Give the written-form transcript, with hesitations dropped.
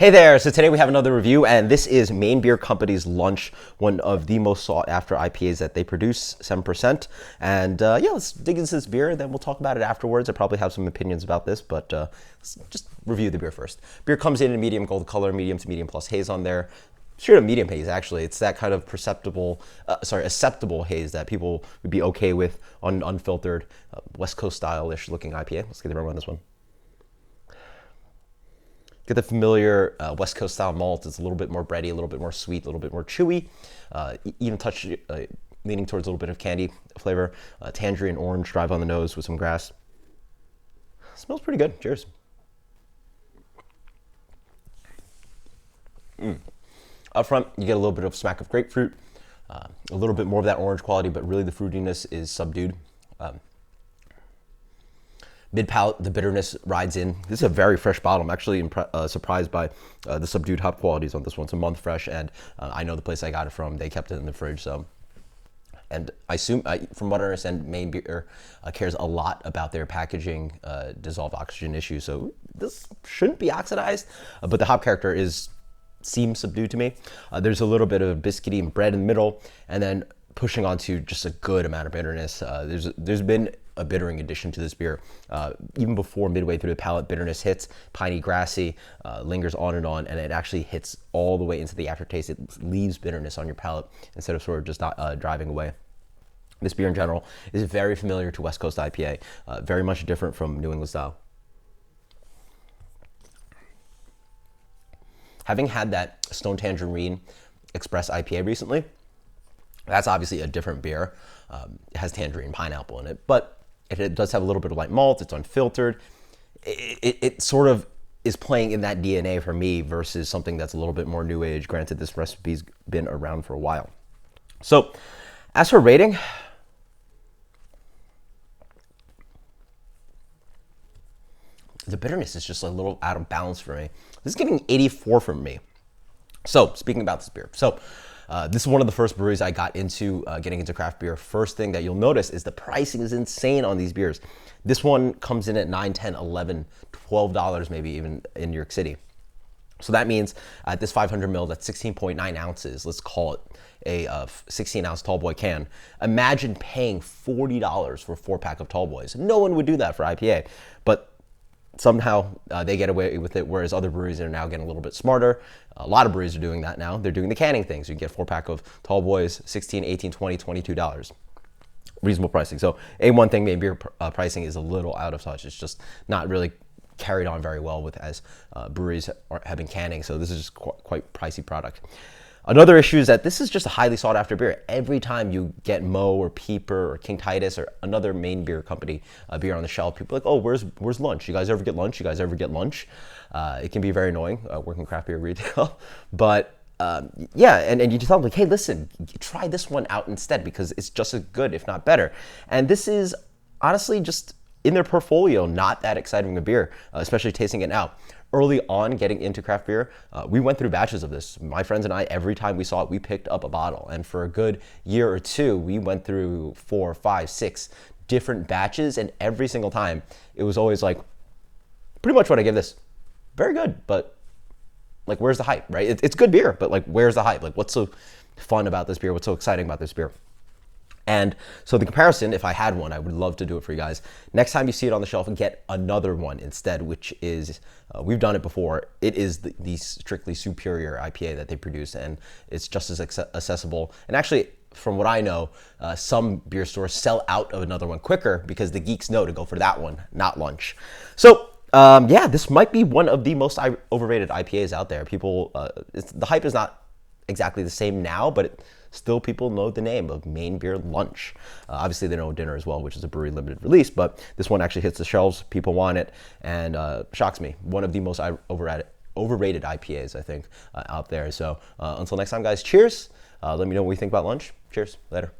Hey there, so today we have another review, and this is Maine Beer Company's Lunch, one of the most sought after IPAs that they produce, 7%. And yeah, let's dig into this beer, then we'll talk about it afterwards. I probably have some opinions about this, but let's just review the beer first. Beer comes in medium gold color, medium to medium plus haze on there. Straight up medium haze, actually. It's that kind of acceptable haze that people would be okay with on unfiltered, West Coast style-ish looking IPA. Let's get the aroma on this one. Get the familiar West Coast style malt. It's a little bit more bready, a little bit more sweet, a little bit more chewy, even touch leaning towards a little bit of candy flavor. Tangerine, orange, drive on the nose with some grass. Smells pretty good. Cheers. Up front, you get a little bit of smack of grapefruit, a little bit more of that orange quality, but really the fruitiness is subdued. Mid-palate, the bitterness rides in. This is a very fresh bottle. I'm actually surprised by the subdued hop qualities on this one. It's a month fresh, and I know the place I got it from. They kept it in the fridge, so. And I assume, from what I understand, Maine Beer cares a lot about their packaging dissolved oxygen issue, so this shouldn't be oxidized, but the hop character seems subdued to me. There's a little bit of biscuity and bread in the middle, and then pushing onto just a good amount of bitterness. There's been a bittering addition to this beer. Even before midway through the palate, bitterness hits, piney, grassy, lingers on, and it actually hits all the way into the aftertaste. It leaves bitterness on your palate instead of sort of just not driving away. This beer in general is very familiar to West Coast IPA, very much different from New England style. Having had that Stone Tangerine Express IPA recently, that's obviously a different beer. It has tangerine pineapple in it, but it does have a little bit of light malt. It's unfiltered. It sort of is playing in that DNA for me versus something that's a little bit more new age. Granted, this recipe's been around for a while. So as for rating, the bitterness is just a little out of balance for me. This is getting 84 from me. So speaking about this beer, this is one of the first breweries I got into getting into craft beer. First thing that you'll notice is the pricing is insane on these beers. This one comes in at $9, $10, $11, $12 maybe even in New York City. So that means at this 500 ml, that's 16.9 ounces. Let's call it a 16 ounce tall boy can. Imagine paying $40 for a 4-pack of tall boys. No one would do that for IPA, but somehow they get away with it, whereas other breweries are now getting a little bit smarter. A lot of breweries are doing that now. They're doing the canning things. You can get a 4-pack of tall boys, $16, $18, $20, $22. Reasonable pricing. So one thing, maybe beer pricing is a little out of touch. It's just not really carried on very well with as breweries have been canning. So this is just quite pricey product. Another issue is that this is just a highly sought after beer. Every time you get Mo or Peeper or King Titus or another Maine Beer Company beer on the shelf, people are like, oh, where's lunch? You guys ever get lunch? You guys ever get lunch? It can be very annoying working craft beer retail. But yeah, and you just tell them like, hey, listen, try this one out instead because it's just as good, if not better. And this is honestly just in their portfolio, not that exciting a beer, especially tasting it now. Early on getting into craft beer, we went through batches of this. My friends and I, every time we saw it, we picked up a bottle. And for a good year or two, we went through 4, 5, 6 different batches. And every single time, it was always like, pretty much what I give this. Very good, but like, where's the hype, right? It's good beer, but like, where's the hype? Like, what's so fun about this beer? What's so exciting about this beer? And so the comparison, if I had one, I would love to do it for you guys. Next time you see it on the shelf, and get another one instead, which is, we've done it before. It is the strictly superior IPA that they produce, and it's just as accessible. And actually, from what I know, some beer stores sell out of another one quicker because the geeks know to go for that one, not lunch. So yeah, this might be one of the most overrated IPAs out there. People, the hype is not exactly the same now, but still people know the name of Maine Beer Lunch. Obviously they know Dinner as well, which is a brewery limited release, but this one actually hits the shelves. People want it, and shocks me. One of the most overrated IPAs, I think, out there. So until next time, guys, cheers. Let me know what you think about lunch. Cheers. Later.